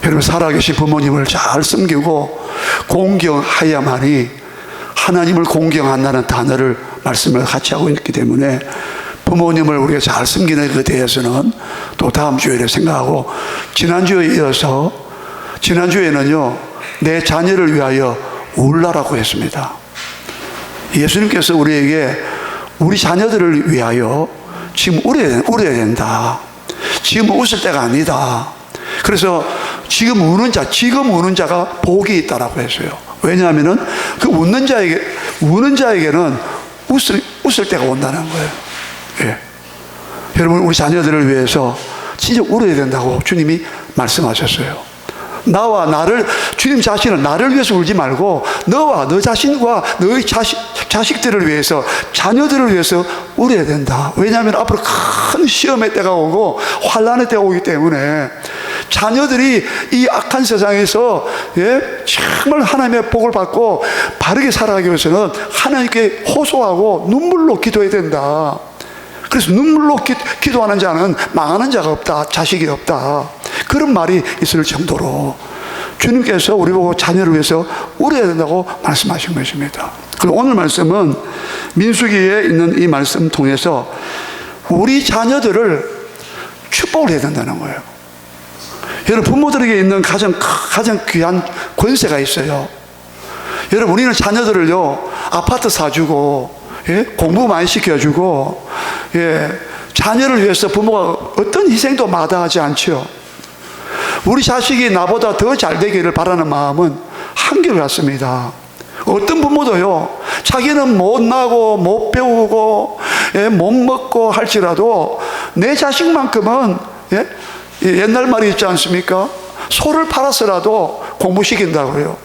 여러분, 살아계신 부모님을 잘 섬기고 공경하야만이, 하나님을 공경한다는 단어를 말씀을 같이 하고 있기 때문에 부모님을 우리가 잘 섬기는 것에 대해서는 또 다음 주에 생각하고, 지난주에 이어서 지난주에는요 내 자녀를 위하여 울라라고 했습니다. 예수님께서 우리에게 우리 자녀들을 위하여 지금 울어야 된다. 지금 웃을 때가 아니다. 그래서 지금 우는 자가 복이 있다라고 했어요. 왜냐하면은 그 우는 자에게는 웃을 때가 온다는 거예요. 예. 여러분, 우리 자녀들을 위해서 진짜 울어야 된다고 주님이 말씀하셨어요. 주님 자신은 나를 위해서 울지 말고 너와 너 자신과 너의 자식들을 위해서, 자녀들을 위해서 울어야 된다. 왜냐하면 앞으로 큰 시험의 때가 오고 환난의 때가 오기 때문에 자녀들이 이 악한 세상에서 정말 하나님의 복을 받고 바르게 살아가기 위해서는 하나님께 호소하고 눈물로 기도해야 된다. 그래서 눈물로 기도하는 자는 망하는 자가 없다, 자식이 없다, 그런 말이 있을 정도로 주님께서 우리 보고 자녀를 위해서 울어야 된다고 말씀하신 것입니다. 그리고 오늘 말씀은 민수기에 있는 이 말씀 통해서 우리 자녀들을 축복을 해야 된다는 거예요. 여러분, 부모들에게 있는 가장 귀한 권세가 있어요. 여러분, 우리는 자녀들을요 아파트 사주고, 공부 많이 시켜주고, 자녀를 위해서 부모가 어떤 희생도 마다하지 않죠. 우리 자식이 나보다 더 잘 되기를 바라는 마음은 한결같습니다. 어떤 부모도요 자기는 못나고 못 배우고 못 먹고 할지라도 내 자식만큼은, 옛날 말이 있지 않습니까? 소를 팔아서라도 공부시킨다고요.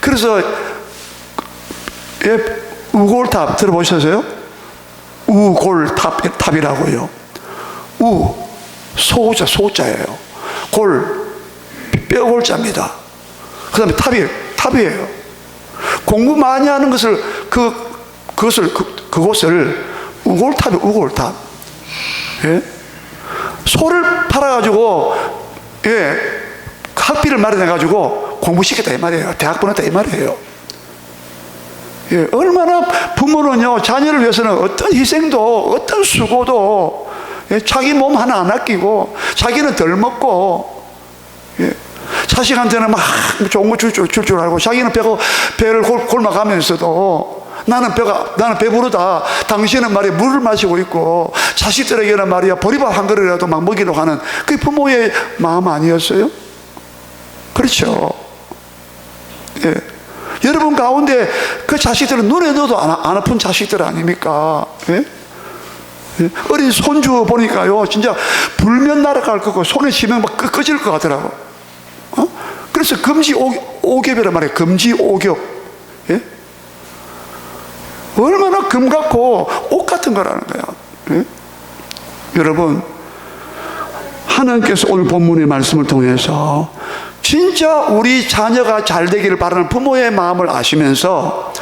그래서 우골탑 들어보셨어요? 우골탑이라고요. 소자예요. 뼈골자입니다. 그 다음에 탑이에요. 공부 많이 하는 것을 그곳을 우골탑. 소를 팔아가지고 학비를 마련해가지고 공부시켰다 이 말이에요. 대학 보냈다 이 말이에요. 얼마나 부모는요 자녀를 위해서는 어떤 희생도 어떤 수고도 자기 몸 하나 안 아끼고 자기는 덜 먹고 자식한테는 막 좋은 거 줄 줄 알고 자기는 배를 골마가면서도 나는 배부르다, 당신은 말이야 물을 마시고 있고 자식들에게는 말이야 보리밥 한 그릇이라도 막 먹이려고 하는 그게 부모의 마음 아니었어요? 그렇죠. 여러분 가운데 그 자식들은 눈에 넣어도 안 아픈 자식들 아닙니까? 어린 손주 보니까요 진짜 불면 날아갈 거고 손에 치면 막 꺼질 것 같더라고. 그래서 금지 오겹이란 말이에요. 금지 오겹. 얼마나 금 같고 옷 같은 거라는 거야. 여러분, 하나님께서 오늘 본문의 말씀을 통해서 진짜 우리 자녀가 잘 되기를 바라는 부모의 마음을 아시면서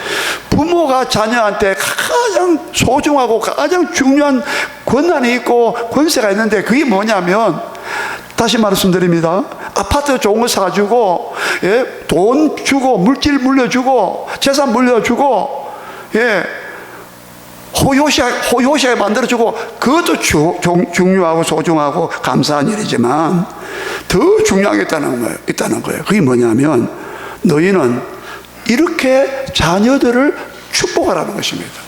부모가 자녀한테 가장 소중하고 가장 중요한 권한이 있고 권세가 있는데 그게 뭐냐면, 다시 말씀드립니다. 아파트 좋은 거 사주고, 돈 주고, 물질 물려주고, 재산 물려주고, 호요시하게 만들어주고, 그것도 중요하고 소중하고 감사한 일이지만 더 중요한 게 있다는 거예요. 그게 뭐냐면 너희는 이렇게 자녀들을 축복하라는 것입니다.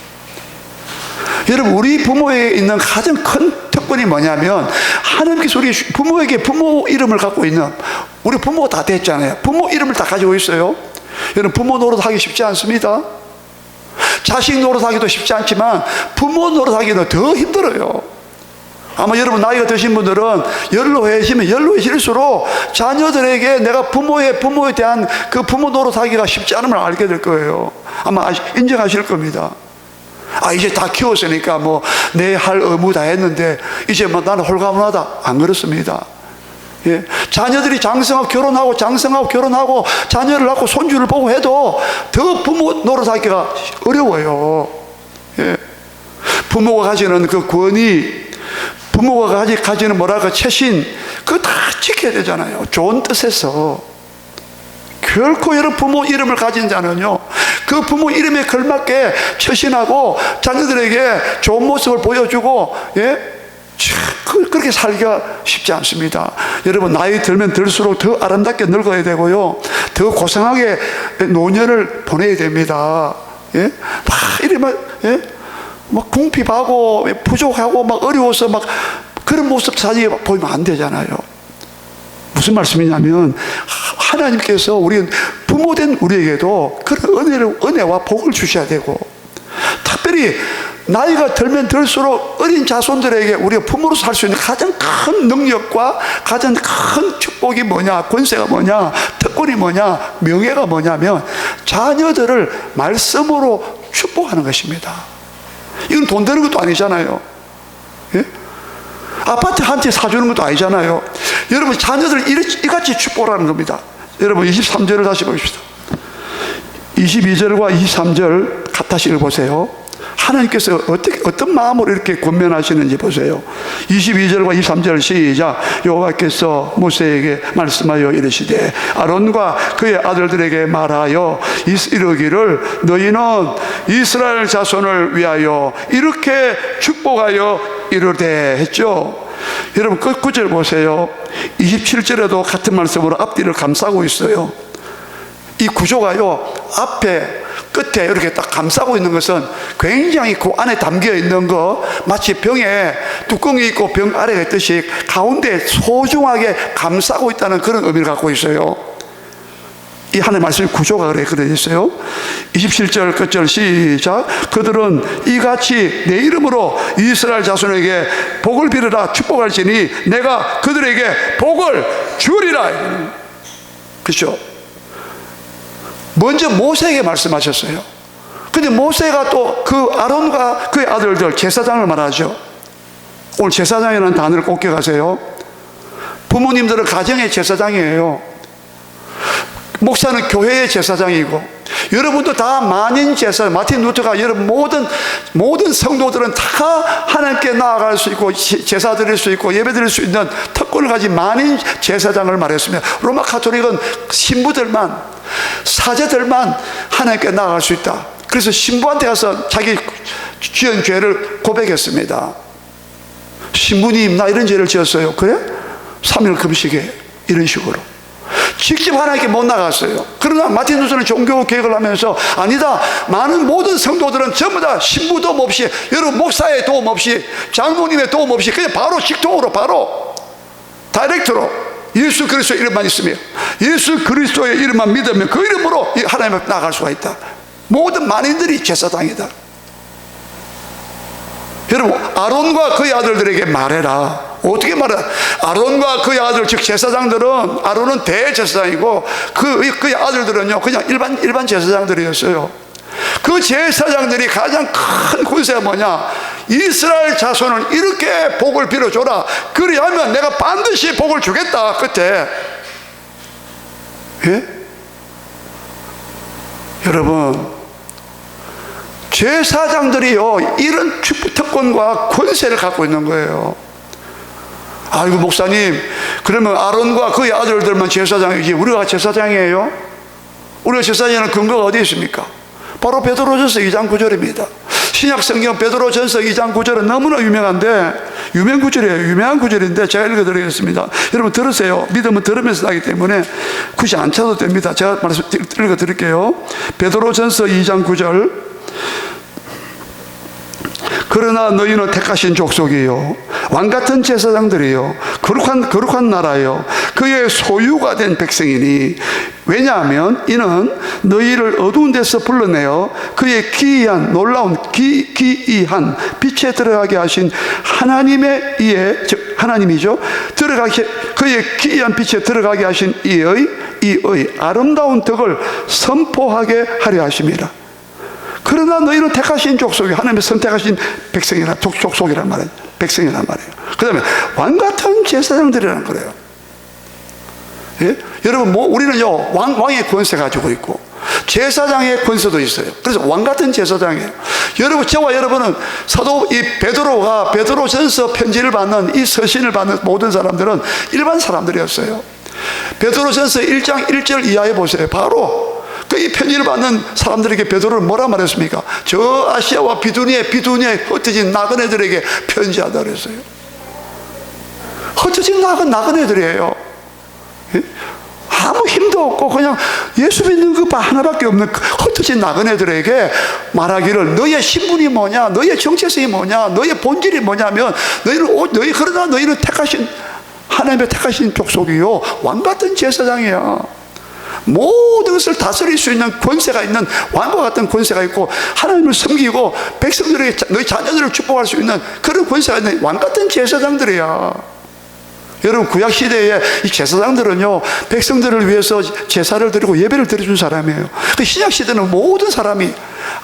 여러분, 우리 부모에 있는 가장 큰 특권이 뭐냐면 하나님께서 우리 부모에게 부모 이름을 갖고 있는, 우리 부모가 다 됐잖아요. 부모 이름을 다 가지고 있어요. 여러분, 부모 노릇하기 쉽지 않습니다. 자식 노릇하기도 쉽지 않지만 부모 노릇하기는 더 힘들어요. 아마 여러분 나이가 드신 분들은 연로해질수록 자녀들에게 내가 부모에 대한 그 부모 노릇하기가 쉽지 않음을 알게 될 거예요. 아마 인정하실 겁니다. 이제 다 키웠으니까 뭐 내 할 의무 다 했는데 이제 뭐 나는 홀가분하다. 안 그렇습니다. 자녀들이 장성하고 결혼하고 자녀를 낳고 손주를 보고 해도 더 부모 노릇하기가 어려워요. 부모가 가지는 그 권위, 부모가 가지는 채신, 그거 다 지켜야 되잖아요. 좋은 뜻에서. 결코 여러분 부모 이름을 가진 자는요, 그 부모 이름에 걸맞게 처신하고 자녀들에게 좋은 모습을 보여주고, 그렇게 살기가 쉽지 않습니다. 여러분, 나이 들면 들수록 더 아름답게 늙어야 되고요, 더 고상하게 노년을 보내야 됩니다. 막 이러면 막 궁핍하고 부족하고 막 어려워서 막 그런 모습 사진이 보이면 안 되잖아요. 무슨 말씀이냐면, 하나님께서 우리 부모된 우리에게도 그런 은혜와 복을 주셔야 되고, 특별히 나이가 들면 들수록 어린 자손들에게 우리가 부모로서 할 수 있는 가장 큰 능력과 가장 큰 축복이 뭐냐, 권세가 뭐냐, 특권이 뭐냐, 명예가 뭐냐면 자녀들을 말씀으로 축복하는 것입니다. 이건 돈 되는 것도 아니잖아요. 아파트 한 채 사주는 것도 아니잖아요. 여러분, 자녀들 이같이 축복을 하는 겁니다. 여러분, 23절을 다시 보십시다. 22절과 23절 다시 읽어보세요. 하나님께서 어떤 마음으로 이렇게 권면하시는지 보세요. 22절과 23절 시작. 여호와께서 모세에게 말씀하여 이르시되 아론과 그의 아들들에게 말하여 이르기를 너희는 이스라엘 자손을 위하여 이렇게 축복하여 이르되 했죠. 여러분, 그 구절 보세요. 27절에도 같은 말씀으로 앞뒤를 감싸고 있어요. 이 구조가요, 앞에 끝에 이렇게 딱 감싸고 있는 것은 굉장히 그 안에 담겨 있는 거, 마치 병에 뚜껑이 있고 병 아래가 있듯이 가운데 소중하게 감싸고 있다는 그런 의미를 갖고 있어요. 이 하나님의 말씀의 구조가 그래 그려져 있어요. 27절 끝절 시작. 그들은 이같이 내 이름으로 이스라엘 자손에게 복을 빌으라 축복할지니 내가 그들에게 복을 주리라. 그렇죠? 먼저 모세에게 말씀하셨어요. 근데 모세가 또 그 아론과 그의 아들들 제사장을 말하죠. 오늘 제사장이라는 단어를 꼭 기억하세요. 부모님들은 가정의 제사장이에요. 목사는 교회의 제사장이고, 여러분도 다 만인 제사, 마틴 루터가 여러분 모든 성도들은 다 하나님께 나아갈 수 있고 제사 드릴 수 있고 예배 드릴 수 있는 특권을 가진 만인 제사장을 말했습니다. 로마 가톨릭은 신부들만, 사제들만 하나님께 나아갈 수 있다. 그래서 신부한테 가서 자기 지은 죄를 고백했습니다. 신부님, 나 이런 죄를 지었어요. 그래? 3일 금식에 이런 식으로 직접 하나님께 못 나갔어요. 그러나 마틴 루터는 종교 개혁을 하면서 아니다, 많은 모든 성도들은 전부 다 신부 도움 없이, 여러분 목사의 도움 없이, 장로님의 도움 없이 그냥 바로 직통으로, 바로 다이렉트로 예수 그리스도의 이름만 있으며 예수 그리스도의 이름만 믿으면 그 이름으로 하나님 앞에 나갈 수가 있다. 모든 만인들이 제사장이다. 여러분, 아론과 그의 아들들에게 말해라. 어떻게 말해? 아론과 그의 아들, 즉 제사장들은, 아론은 대제사장이고 그의 아들들은요 그냥 일반 제사장들이었어요. 그 제사장들이 가장 큰 권세가 뭐냐? 이스라엘 자손을 이렇게 복을 빌어줘라. 그리하면 내가 반드시 복을 주겠다. 끝에. 여러분, 제사장들이요 이런 특권과 권세를 갖고 있는 거예요. 아이고 목사님, 그러면 아론과 그의 아들들만 제사장이지 우리가 제사장이에요? 우리가 제사장이라는 근거가 어디 있습니까? 바로 베드로전서 2장 9절입니다. 신약 성경 베드로전서 2장 9절은 너무나 유명한데, 유명 구절이에요. 유명한 구절인데 제가 읽어드리겠습니다. 여러분 들으세요. 믿음은 들으면서 나기 때문에 굳이 안 쳐도 됩니다. 제가 말씀 읽어드릴게요. 베드로전서 2장 9절. 그러나 너희는 택하신 족속이요 왕같은 제사장들이요 거룩한 나라요 그의 소유가 된 백성이니, 왜냐하면 이는 너희를 어두운 데서 불러내어 그의 기이한 놀라운 기이한 빛에 들어가게 하신 하나님의 이에, 즉 하나님이죠, 그의 기이한 빛에 들어가게 하신 이의 아름다운 덕을 선포하게 하려 하심이라. 그러나 너희는 택하신 족속이, 하나님의 선택하신 백성이라, 족속이란 말이에요. 백성이란 말이에요. 그 다음에 왕같은 제사장들이라는 거예요. 예? 여러분, 우리는요 왕의 권세 가지고 있고 제사장의 권세도 있어요. 그래서 왕같은 제사장이에요. 여러분, 저와 여러분은 사도 이 베드로가 베드로전서 편지를 받는, 이 서신을 받는 모든 사람들은 일반 사람들이었어요. 베드로전서 1장 1절 이하에 보세요. 바로 이 편지를 받는 사람들에게 베드로는 뭐라 말했습니까? 저 아시아와 비두니에 흩어진 나그네들에게 편지하다 그랬어요. 흩어진 나그네들이에요. 아무 힘도 없고 그냥 예수 믿는 그 하나밖에 없는 흩어진 나그네들에게 말하기를, 너의 신분이 뭐냐, 너의 정체성이 뭐냐, 너의 본질이 뭐냐면 그러나 너희는 택하신, 하나님의 택하신 족속이요, 왕같은 제사장이야. 모든 것을 다스릴 수 있는 권세가 있는, 왕과 같은 권세가 있고, 하나님을 섬기고 백성들에게 너희 자녀들을 축복할 수 있는 그런 권세가 있는 왕같은 제사장들이야. 여러분, 구약시대에 이 제사장들은요, 백성들을 위해서 제사를 드리고 예배를 드려준 사람이에요. 그 신약시대는 모든 사람이,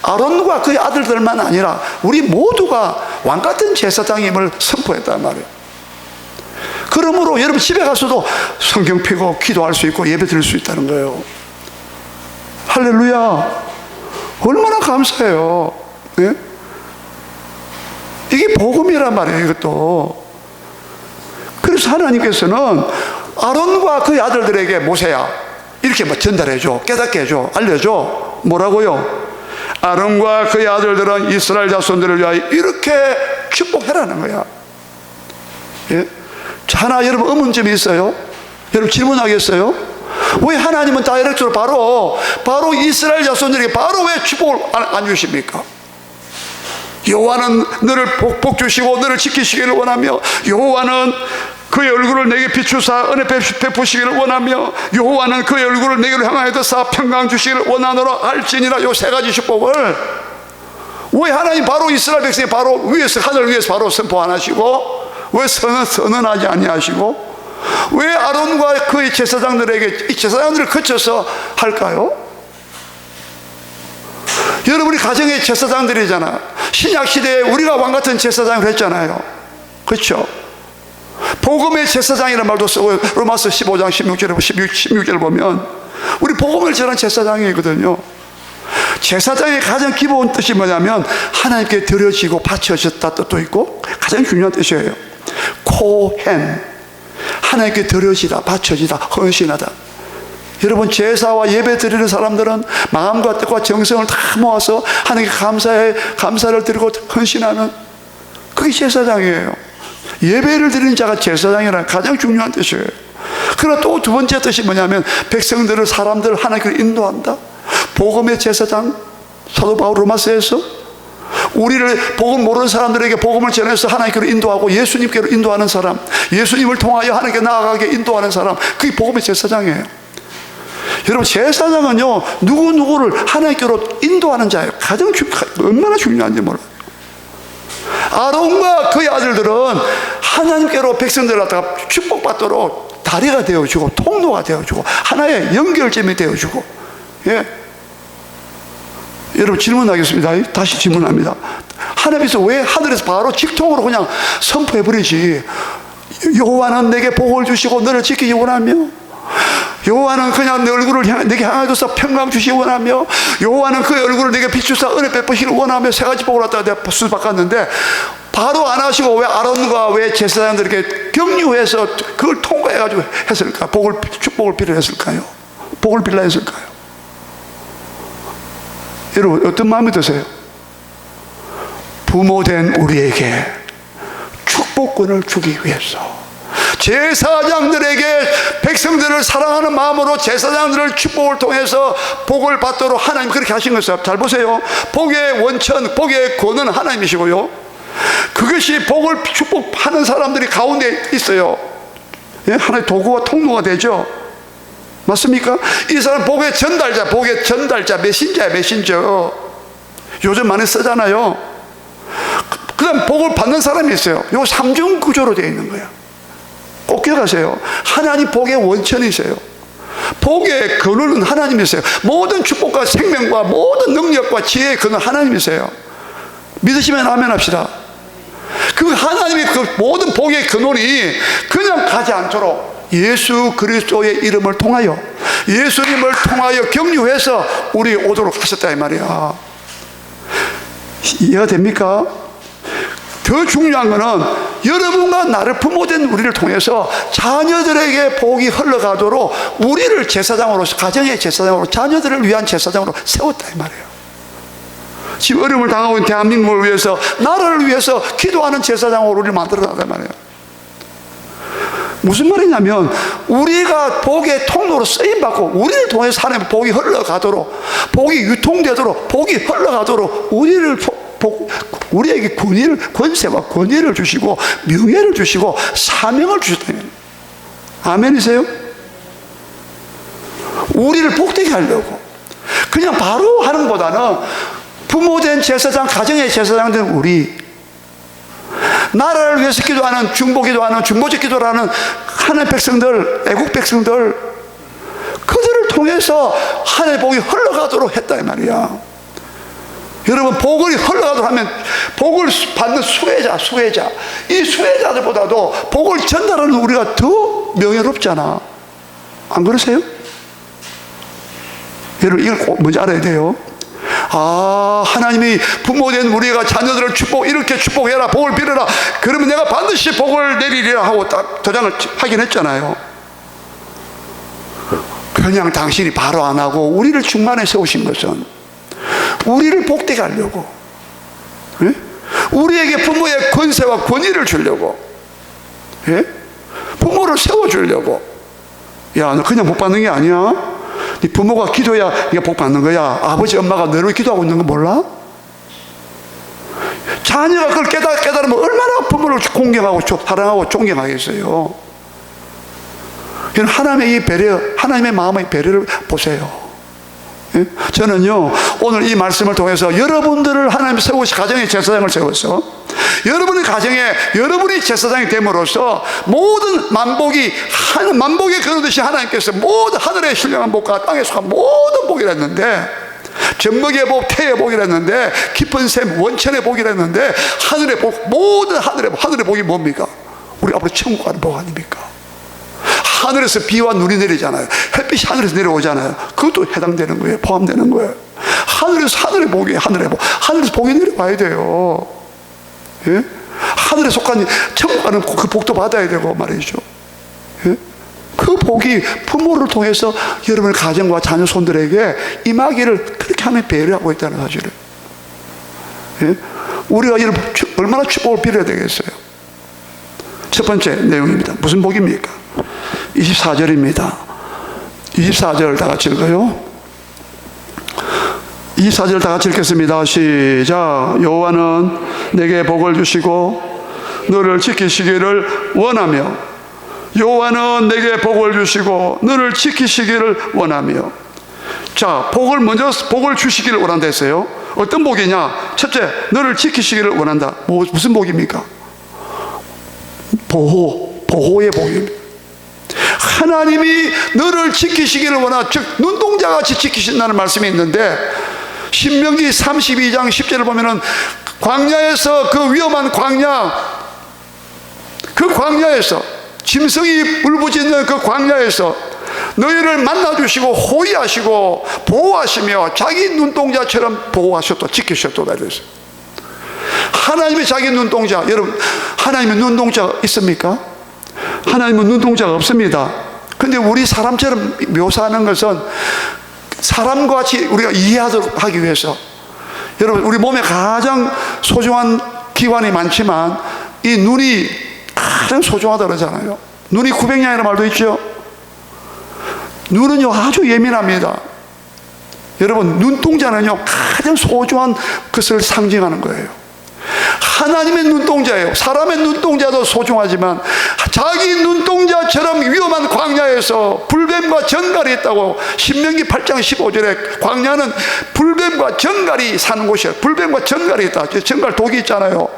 아론과 그의 아들들만 아니라 우리 모두가 왕같은 제사장임을 선포했단 말이에요. 그러므로 여러분, 집에 가서도 성경 펴고 기도할 수 있고 예배 드릴 수 있다는 거예요. 할렐루야. 얼마나 감사해요. 예? 이게 복음이란 말이에요, 이것도. 그래서 하나님께서는 아론과 그의 아들들에게, 모세야, 이렇게 전달해줘, 깨닫게 해줘, 알려줘. 뭐라고요? 아론과 그의 아들들은 이스라엘 자손들을 위하여 이렇게 축복해라는 거야. 예? 하나, 여러분, 의문점이 있어요? 여러분, 질문하겠어요? 왜 하나님은 다이렉트로 바로 이스라엘 자손들에게 바로 왜 축복을 안 주십니까? 여호와는 너를 복 주시고 너를 지키시기를 원하며, 여호와는 그의 얼굴을 내게 비추사 은혜 베푸시기를 원하며, 여호와는 그의 얼굴을 내게로 향하여 드사 평강 주시기를 원하노라 할지니라. 요 세 가지 축복을 왜 하나님 바로 이스라엘 백성이 바로 위에서, 하늘 위에서 바로 선포 안 하시고, 왜 선언하지 아니하시고, 왜 아론과 그의 제사장들에게 이 제사장들을 거쳐서 할까요? 여러분이 가정의 제사장들이잖아. 신약시대에 우리가 왕같은 제사장을 했잖아요. 그렇죠? 복음의 제사장이라는 말도 쓰고, 로마서 15장 16절 보면 우리 복음을 전한 제사장이거든요. 제사장의 가장 기본 뜻이 뭐냐면 하나님께 드려지고 바쳐졌다 뜻도 있고, 가장 중요한 뜻이에요. 코헨, 하나님께 드려지다, 바쳐지다, 헌신하다. 여러분, 제사와 예배 드리는 사람들은 마음과 뜻과 정성을 다 모아서 하나님께 감사를 드리고 헌신하는, 그게 제사장이에요. 예배를 드리는 자가 제사장이라는 가장 중요한 뜻이에요. 그러나 또 두 번째 뜻이 뭐냐면 백성들을, 사람들을 하나님께로 인도한다. 복음의 제사장, 사도 바울 로마서에서 우리를 복음 모르는 사람들에게 복음을 전해서 하나님께로 인도하고 예수님께로 인도하는 사람, 예수님을 통하여 하나님께 나아가게 인도하는 사람, 그게 복음의 제사장이에요. 여러분, 제사장은요, 누구를 하나님께로 인도하는 자예요. 얼마나 중요한지 몰라요. 아론과 그의 아들들은 하나님께로 백성들을 갖다가 축복받도록 다리가 되어주고 통로가 되어주고 하나의 연결점이 되어주고. 예. 여러분, 질문하겠습니다. 다시 질문합니다. 하나님께서 왜 하늘에서 바로 직통으로 그냥 선포해버리지? 여호와는 내게 복을 주시고 너를 지키기 원하며, 여호와는 그냥 내 얼굴을 내게 향하여서 평강 주시기 원하며, 여호와는 그의 얼굴을 내게 비추사 은혜 베푸시기를 원하며, 세 가지 복을 갖다가 내가 수 바꿨는데 바로 안 하시고 왜 아론과 왜 제사장들에게 격려해서 그걸 통과해가지고 했을까? 축복을 빌어 했을까요? 복을 빌라 했을까요? 여러분, 어떤 마음이 드세요? 부모된 우리에게 축복권을 주기 위해서 제사장들에게 백성들을 사랑하는 마음으로 제사장들을 축복을 통해서 복을 받도록 하나님 그렇게 하신 것이에요. 잘 보세요. 복의 원천, 복의 권은 하나님이시고요, 그것이 복을 축복하는 사람들이 가운데 있어요. 예? 하나의 도구와 통로가 되죠. 맞습니까? 이 사람 복의 전달자, 메신저. 요즘 많이 쓰잖아요. 그 다음 복을 받는 사람이 있어요. 요 삼중 구조로 되어 있는 거예요. 꼭 기억하세요. 하나님 복의 원천이세요. 복의 근원은 하나님이세요. 모든 축복과 생명과 모든 능력과 지혜의 근원 하나님이세요. 믿으시면 아멘 합시다. 그 하나님의 그 모든 복의 근원이 그냥 가지 않도록 예수 그리스도의 이름을 통하여 예수님을 통하여 경유해서 우리 오도록 하셨다 이 말이야. 이해가 됩니까? 더 중요한 거는 여러분과 나를 부모된 우리를 통해서 자녀들에게 복이 흘러가도록 우리를 제사장으로, 가정의 제사장으로, 자녀들을 위한 제사장으로 세웠다 이 말이에요. 지금 어려움을 당하고 있는 대한민국을 위해서, 나라를 위해서 기도하는 제사장으로 우리를 만들어놨단 말이에요. 무슨 말이냐면 우리가 복의 통로로 쓰임받고 우리를 통해서 하나님의 복이 흘러가도록, 복이 유통되도록, 복이 흘러가도록 우리에게 권세와 권위를 주시고 명예를 주시고 사명을 주셨다. 아멘이세요? 우리를 복되게 하려고. 그냥 바로 하는 것보다는 부모된 제사장, 가정의 제사장된 우리, 나라를 위해서 기도하는, 중보기도하는, 중보적 기도를 하는 하나님의 백성들, 애국 백성들, 그들을 통해서 하나님의 복이 흘러가도록 했다 이 말이야. 여러분, 복을 흘러가도록 하면 복을 받는 수혜자, 이 수혜자들보다도 복을 전달하는 우리가 더 명예롭잖아. 안 그러세요? 여러분, 이걸 꼭 먼저 알아야 돼요. 하나님이 부모된 우리가 자녀들을 이렇게 축복해라, 복을 빌어라, 그러면 내가 반드시 복을 내리리라 하고 딱 도장을 하긴 했잖아요. 그냥 당신이 바로 안 하고 우리를 중간에 세우신 것은 우리를 복되게 하려고, 예? 우리에게 부모의 권세와 권위를 주려고, 예? 부모를 세워주려고. 야, 너 그냥 복 받는 게 아니야. 네 부모가 기도해야 네가 복 받는 거야. 아버지 엄마가 너를 기도하고 있는 거 몰라? 자녀가 그걸 깨달으면 얼마나 부모를 공경하고 사랑하고 존경하겠어요. 하나님의 이 배려, 하나님의 마음의 배려를 보세요. 예? 저는요, 오늘 이 말씀을 통해서 여러분들을 하나님 세우시, 가정의 제사장을 세워서 여러분의 가정에 여러분이 제사장이 됨으로써 모든 만복이 만복에 그러듯이 하나님께서 모든 하늘의 신령한 복과 땅에 속한 모든 복이라 했는데, 젖먹이의 복, 태의 복이라 했는데, 깊은 샘, 원천의 복이라 했는데, 하늘의 복, 모든 하늘의 복이 뭡니까? 우리 앞으로 천국 가는 복 아닙니까? 하늘에서 비와 눈이 내리잖아요. 햇빛이 하늘에서 내려오잖아요. 그것도 해당되는 거예요. 포함되는 거예요. 하늘에서 하늘의 복이에요. 하늘의 복. 하늘에서 복이 내려와야 돼요. 예? 하늘에 속한 천국 가는 그 복도 받아야 되고 말이죠. 예? 그 복이 부모를 통해서 여러분의 가정과 자녀 손들에게 임하기를 그렇게 하면 배려하고 있다는 사실을. 예? 우리가 여러분 얼마나 축복을 빌어야 되겠어요. 첫 번째 내용입니다. 무슨 복입니까? 24절입니다. 24절 다 같이 읽어요. 24절 다 같이 읽겠습니다. 시작. 여호와는 내게 복을 주시고 너를 지키시기를 원하며, 여호와는 내게 복을 주시고 너를 지키시기를 원하며. 자, 복을 주시기를 원한다 했어요. 어떤 복이냐? 첫째, 너를 지키시기를 원한다. 무슨 복입니까? 보호의 복입니다. 하나님이 너를 지키시기를 원하, 즉 눈동자같이 지키신다는 말씀이 있는데, 신명기 32장 10절을 보면은 광야에서, 그 위험한 그 광야에서, 짐승이 울부짖는 그 광야에서 너희를 만나주시고 호위하시고 보호하시며 자기 눈동자처럼 보호하셨다, 지키셨다 이랬어요. 하나님의 자기 눈동자. 여러분, 하나님의 눈동자 있습니까? 하나님은 눈동자가 없습니다. 근데 우리 사람처럼 묘사하는 것은 사람과 같이 우리가 이해하도록 하기 위해서, 여러분, 우리 몸에 가장 소중한 기관이 많지만 이 눈이 가장 소중하다고 그러잖아요. 눈이 900냥이라는 말도 있죠. 눈은요 아주 예민합니다. 여러분, 눈동자는요 가장 소중한 것을 상징하는 거예요. 하나님의 눈동자예요. 사람의 눈동자도 소중하지만 자기 눈동자처럼 위험한 광야에서 불뱀과 정갈이 있다고, 신명기 8장 15절에 광야는 불뱀과 정갈이 사는 곳이에요. 불뱀과 정갈이 있다. 정갈 독이 있잖아요.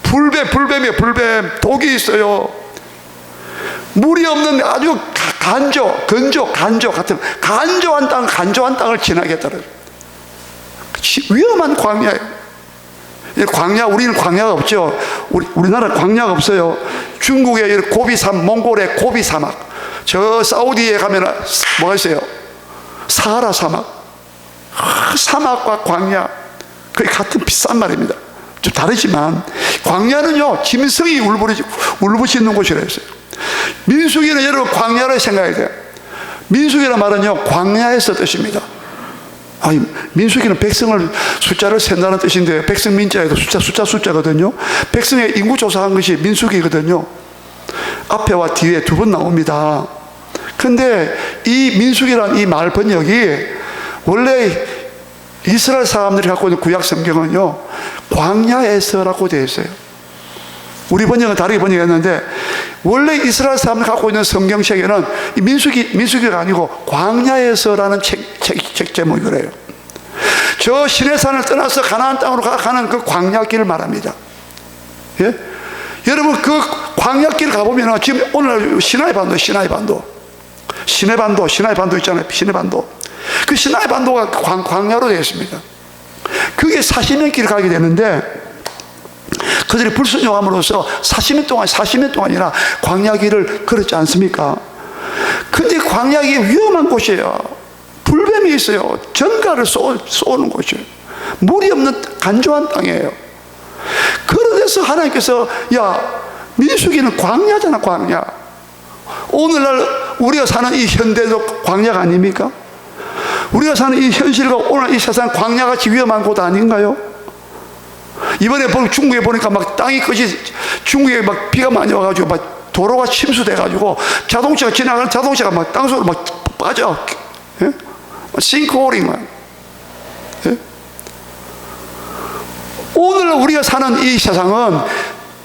불뱀이에요. 불뱀 독이 있어요. 물이 없는 아주 건조 같은 간조한 땅을 지나겠다는 위험한 광야예요. 우리는 광야가 없죠. 우리나라 광야가 없어요. 중국의 고비산, 몽골의 고비 사막, 저 사우디에 가면 뭐가 있어요? 사하라 사막. 사막과 광야, 거의 같은 비싼 말입니다. 좀 다르지만 광야는요 짐승이 울부짖는 곳이라 했어요. 민수기는 여러분 광야를 생각해야 돼요. 민수기란 말은요 광야에서 뜻입니다. 아니, 민수기는 백성을 숫자를 센다는 뜻인데 백성 민자에도 숫자거든요. 백성의 인구 조사한 것이 민수기거든요. 앞에와 뒤에 두 번 나옵니다. 근데 이 민수기란 이 말 번역이 원래 이스라엘 사람들이 갖고 있는 구약 성경은요 광야에서라고 되어 있어요. 우리 번역은 다르게 번역했는데 원래 이스라엘 사람들이 갖고 있는 성경책에는 이 민수기가 아니고 광야에서라는 책 제목이래요. 저 시내산을 떠나서 가나안 땅으로 가는 그 광야길을 말합니다. 예? 여러분 그 광야길 가보면 지금 오늘 시나이반도 있잖아요. 시내반도. 그 시나이반도가 광야로 되어 있습니다. 그게 40년 길을 가게 되는데 그들이 불순종함으로써 40년 동안이나 광야길을 걸었지 않습니까? 근데 광야길이 위험한 곳이에요. 불뱀이 있어요. 전갈을 쏘는 곳이에요. 물이 없는 간조한 땅이에요. 그런 데서 하나님께서 야 민수기는 광야잖아. 광야. 오늘날 우리가 사는 이 현대도 광야가 아닙니까? 우리가 사는 이 현실과 오늘 이 세상 광야같이 위험한 곳 아닌가요? 이번에 중국에 보니까 막 땅이 중국에 막 비가 많이 와가지고 막 도로가 침수돼가지고 자동차가 지나가는 자동차가 막 땅속으로 막 빠져. 예? 싱크홀잉. 예? 오늘 우리가 사는 이 세상은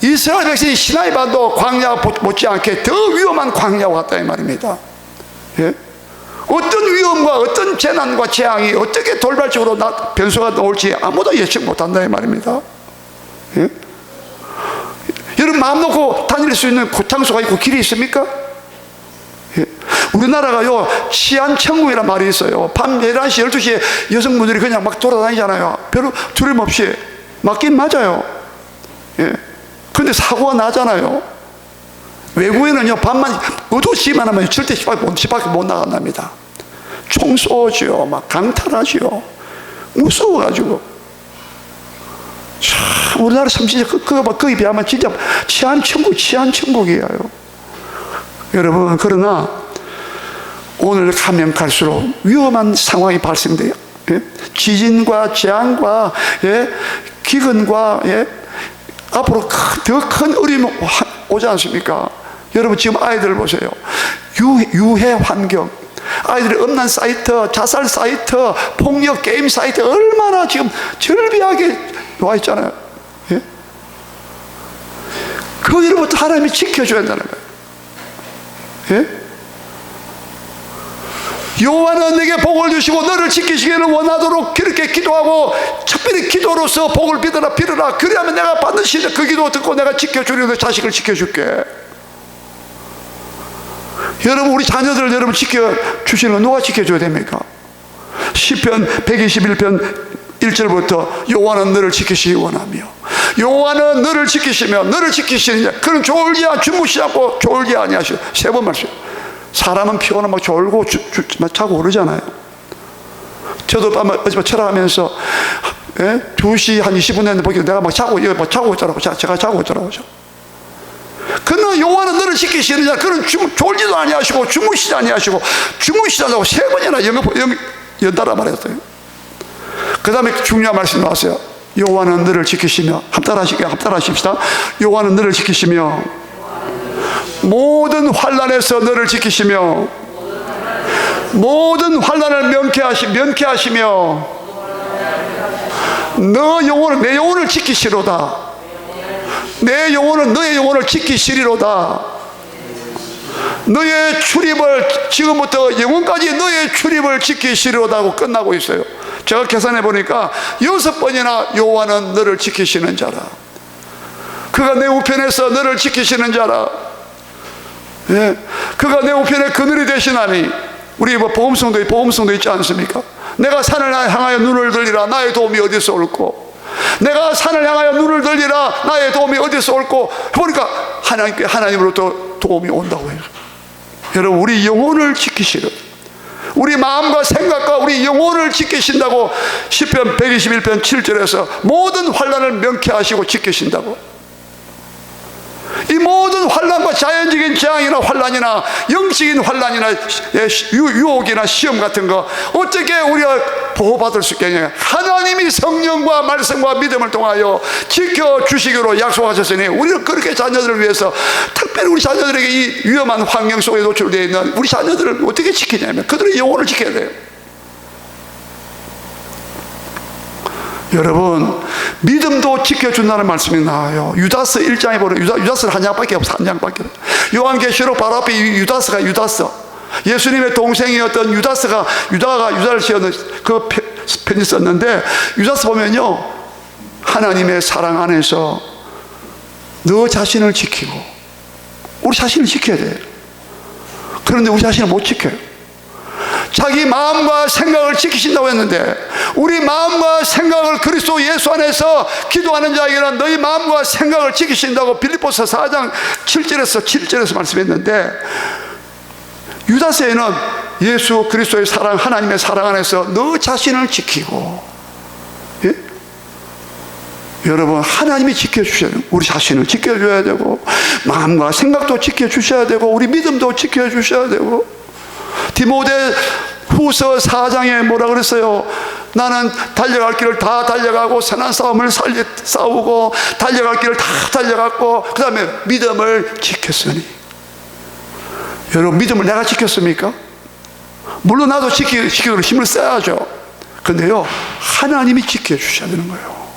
이스라엘 백성이 시나이반도 광야 못지않게 더 위험한 광야와 같다 이 말입니다. 예? 어떤 위험과 어떤 재난과 재앙이 어떻게 돌발적으로 변수가 나올지 아무도 예측 못한다 이 말입니다. 예? 여러분 마음 놓고 다닐 수 있는 장소가 있고 길이 있습니까? 예? 우리나라가요 치안천국이라는 말이 있어요. 밤 11시 12시에 여성분들이 그냥 막 돌아다니잖아요. 별로 두려움 없이. 맞긴 맞아요. 예. 근데 사고가 나잖아요. 외국에는요 밤만 어두워지기만 하면 절대 집 밖에 못 나간답니다. 총 쏘죠. 막 강탈하죠. 무서워가지고. 참 우리나라 참 진짜 거기 비하면 진짜 치안천국이에요. 여러분 그러나 오늘 가면 갈수록 위험한 상황이 발생돼요. 예? 지진과 재앙과 예? 기근과 예? 앞으로 더 큰 어려움이 오지 않습니까? 여러분 지금 아이들 보세요. 유해 환경, 아이들이 음란 사이트, 자살 사이트, 폭력 게임 사이트 얼마나 지금 절비하게 와 있잖아요. 예? 거기로부터 하나님이 지켜줘야 한다는 거예요. 예? 여호와는 내게 복을 주시고 너를 지키시기를 원하도록 그렇게 기도하고 특별히 기도로서 복을 빌어라. 그리하면 내가 반드시 그 기도 듣고 내가 지켜주려 내 자식을 지켜줄게. 여러분 우리 자녀들 여러분 지켜주시는 건 누가 지켜줘야 됩니까? 시편 121편 1절부터 여호와는 너를 지키시기 원하며 여호와는 너를 지키시며 너를 지키시느냐 그는 졸지야 주무시지 않고 졸지 아니하시고 세 번 말씀. 사람은 피곤하면 막 졸고 자고 그러잖아요. 저도 어젯밤 철학하면서 2시 한 20분 됐는데 보니까 내가 막 자고 있더라고. 제가 자고 있더라고요. 그는 여호와는 너를 지키시느냐 그는 졸지도 아니하시고 주무시지 아니하시고 주무시지 않고 세 번이나 연달아 말했어요. 그 다음에 중요한 말씀 나왔어요. 여호와는 너를 지키시며 합달하십시다. 여호와는 너를 지키시며 모든 환난에서 너를 지키시며 모든 환난을 면케하시며 내 영혼을 지키시로다. 내 영혼은 너의 영혼을 지키시리로다. 너의 출입을 지금부터 영혼까지 너의 출입을 지키시리로다 하고 끝나고 있어요. 제가 계산해 보니까 6번이나 여호와는 너를 지키시는 자라. 그가 내 우편에서 너를 지키시는 자라. 예, 그가 내 우편에 그늘이 되시나니. 우리 복음성도 있지 않습니까? 내가 산을 향하여 눈을 들리라 나의 도움이 어디서 올꼬. 내가 산을 향하여 눈을 들리라 나의 도움이 어디서 올꼬. 보니까 하나님으로부터 도움이 온다고 해요. 여러분, 우리 영혼을 지키시는, 우리 마음과 생각과 우리 영혼을 지키신다고 시편 121편 7절에서 모든 환난을 명쾌하시고 지키신다고. 이 모든 환난과 자연적인 재앙이나 환난이나 영적인 환난이나 유혹이나 시험 같은 거 어떻게 우리가 보호받을 수 있겠냐? 하나님이 성령과 말씀과 믿음을 통하여 지켜주시기로 약속하셨으니 우리는 그렇게 자녀들을 위해서, 특별히 우리 자녀들에게 이 위험한 환경 속에 노출되어 있는 우리 자녀들을 어떻게 지키냐면 그들의 영혼을 지켜야 돼요. 여러분, 믿음도 지켜준다는 말씀이 나와요. 유다서 1장에 보면 유다서는 한 장밖에 없어. 한 장밖에. 요한계시록 바로 앞에 유다서, 예수님의 동생이었던 유다가 유다를 지어는 그 편지 썼는데, 유다서 보면요, 하나님의 사랑 안에서 너 자신을 지키고, 우리 자신을 지켜야 돼요. 그런데 우리 자신을 못 지켜요. 자기 마음과 생각을 지키신다고 했는데, 우리 마음과 생각을 그리스도 예수 안에서 기도하는 자에게는 너희 마음과 생각을 지키신다고 빌립보서 4장 7절에서 말씀했는데, 유다서에는 예수 그리스도의 사랑, 하나님의 사랑 안에서 너 자신을 지키고, 예? 여러분, 하나님이 지켜주셔야 돼요. 우리 자신을 지켜줘야 되고, 마음과 생각도 지켜주셔야 되고, 우리 믿음도 지켜주셔야 되고. 디모데 후서 4장에 뭐라 그랬어요? 나는 달려갈 길을 다 달려가고 선한 싸움을 싸우고 달려갈 길을 다 달려갔고 그 다음에 믿음을 지켰으니. 여러분, 믿음을 내가 지켰습니까? 물론 나도 지키도록 힘을 써야죠. 근데요, 하나님이 지켜주셔야 되는 거예요.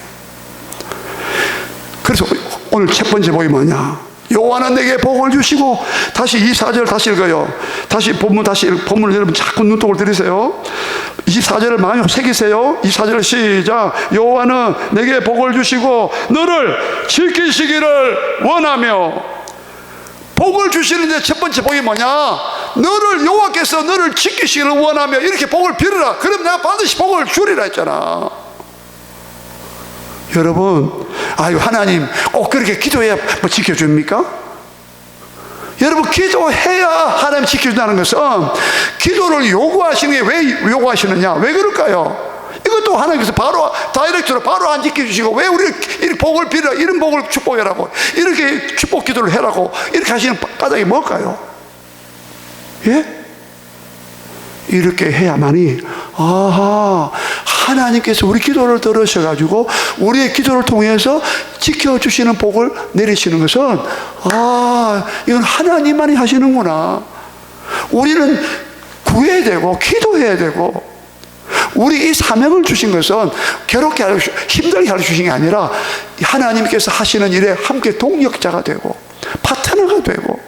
그래서 오늘 첫 번째 복이 뭐냐? 여호와는 내게 복을 주시고, 다시 24절 다시 읽어요. 다시 본문을 여러분 자꾸 눈독을 들이세요. 24절을 마음에 새기세요. 24절 시작. 여호와는 내게 복을 주시고 너를 지키시기를 원하며. 복을 주시는데 첫 번째 복이 뭐냐? 여호와께서 너를 지키시기를 원하며 이렇게 복을 빌어라. 그럼 내가 반드시 복을 주리라 했잖아. 여러분, 아유, 하나님 꼭 그렇게 기도해야 뭐 지켜줍니까? 여러분, 기도해야 하나님 지켜준다는 것은, 기도를 요구하시는 게 왜 요구하시느냐? 왜 그럴까요? 이것도 하나님께서 바로 다이렉트로 바로 안 지켜주시고, 왜 우리를 이렇게 복을 빌어, 이런 복을 축복해라고, 이렇게 축복 기도를 해라고 이렇게 하시는 까닭이 뭘까요? 예? 이렇게 해야만이, 아하, 하나님께서 우리 기도를 들으셔가지고 우리의 기도를 통해서 지켜주시는 복을 내리시는 것은, 아, 이건 하나님만이 하시는구나. 우리는 구해야 되고 기도해야 되고, 우리 이 사명을 주신 것은 괴롭게 하려, 힘들게 하려 주신 게 아니라 하나님께서 하시는 일에 함께 동력자가 되고 파트너가 되고,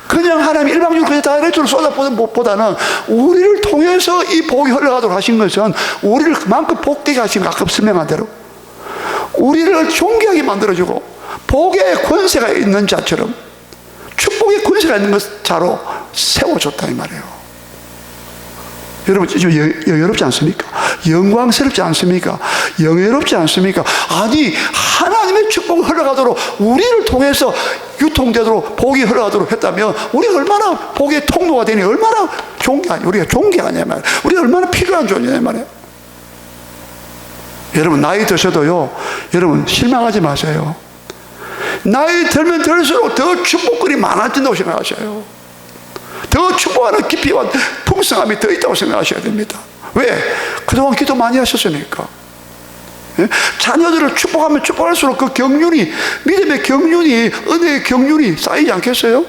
그냥 하나님 일방적으로 그냥 다이렉트로 쏟아보는 것보다는 우리를 통해서 이 복이 흘러가도록 하신 것은 우리를 그만큼 복되게 하신, 아까 설명한 대로 우리를 존귀하게 만들어주고, 복의 권세가 있는 자처럼, 축복의 권세가 있는 자로 세워줬다 이 말이에요. 여러분, 좀 여유롭지 않습니까? 영광스럽지 않습니까? 영예롭지 않습니까? 아니, 하나님의 축복이 흘러가도록, 우리를 통해서 유통되도록 복이 흘러가도록 했다면 우리가 얼마나 복의 통로가 되니, 얼마나 우리가 존귀하냐 말이에요. 우리가 얼마나 필요한 존재냐 말이에요. 여러분, 나이 드셔도요, 여러분 실망하지 마세요. 나이 들면 들수록 더 축복들이 많아진다고 생각하셔요. 더 축복하는 깊이와 풍성함이 더 있다고 생각하셔야 됩니다. 왜? 그동안 기도 많이 하셨으니까. 예? 자녀들을 축복하면 축복할수록 그 경륜이, 믿음의 경륜이, 은혜의 경륜이 쌓이지 않겠어요?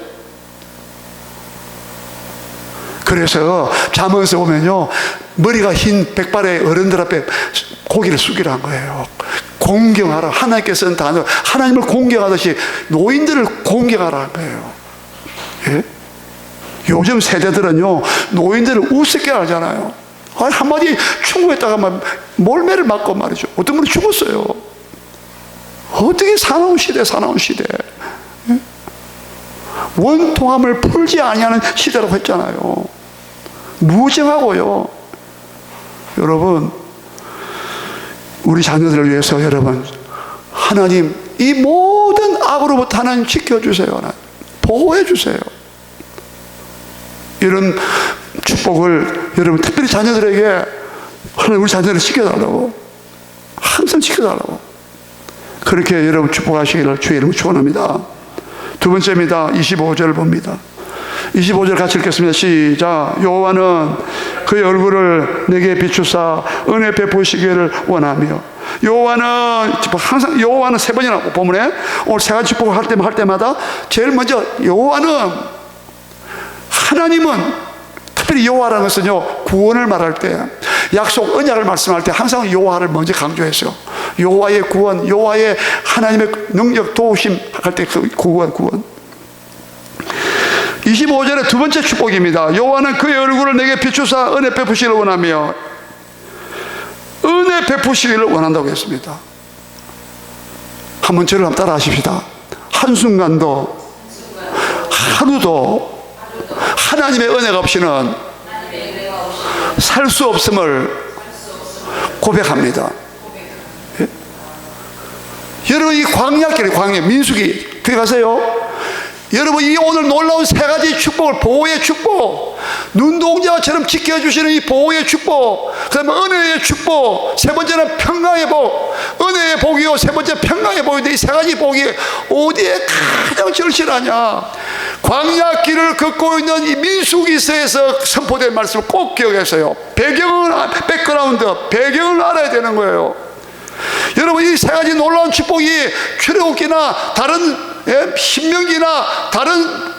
그래서 잠언서 보면요, 머리가 흰 백발의 어른들 앞에 고개를 숙이라는 거예요. 공경하라. 하나님께서는 단어, 하나님을 공경하듯이 노인들을 공경하라는 거예요. 예? 요즘 세대들은요, 노인들을 우습게 하잖아요. 아니, 한마디 충고했다가 막 몰매를 맞고 말이죠. 어떤 분이 죽었어요. 어떻게 사나운 시대. 예? 원통함을 풀지 아니하는 시대라고 했잖아요. 무정하고요. 여러분, 우리 자녀들을 위해서 여러분, 하나님 이 모든 악으로부터 하나님 지켜주세요. 하나님 보호해 주세요. 이런 축복을 여러분 특별히 자녀들에게 하나님 우리 자녀를 지켜달라고, 항상 지켜달라고, 그렇게 여러분 축복하시기를 주의 이름으로 축원합니다. 두 번째입니다. 25절을 봅니다. 25절 같이 읽겠습니다. 시작. 여호와는 그의 얼굴을 내게 비추사 은혜 베푸시기를 원하며. 여호와는 항상 여호와는 세 번이나 본문에 오늘 세 가지 축복을 할 때마다 제일 먼저 여호와는, 하나님은, 특별히 여호와라는 것은요 구원을 말할 때, 약속 언약을 말씀할 때 항상 여호와를 먼저 강조했어요. 여호와의 구원, 여호와의 하나님의 능력, 도우심 할 때 그 구원. 25절의 두 번째 축복입니다. 여호와는 그의 얼굴을 내게 비추사 은혜 베푸시기를 원하며. 은혜 베푸시기를 원한다고 했습니다. 한번 저를 따라 하십시다. 한순간도, 하루도 하나님의 은혜가 없이는 살 수 없음을 고백합니다. 예? 여러분, 이 광야길, 광야, 민수기, 그게 가세요. 여러분, 이 오늘 놀라운 세 가지 축복을, 보호의 축복, 눈동자처럼 지켜주시는 이 보호의 축복, 그 다음에 은혜의 축복, 세 번째는 평강의 복, 은혜의 복이요, 세 번째 평강의 복인데, 이 세 가지 복이 어디에 가장 절실하냐? 광야길을 걷고 있는 이 민수기서에서 선포된 말씀을 꼭 기억하세요. 백그라운드, 배경을 알아야 되는 거예요. 여러분, 이 세 가지 놀라운 축복이 출애굽기나 다른 신명기나 다른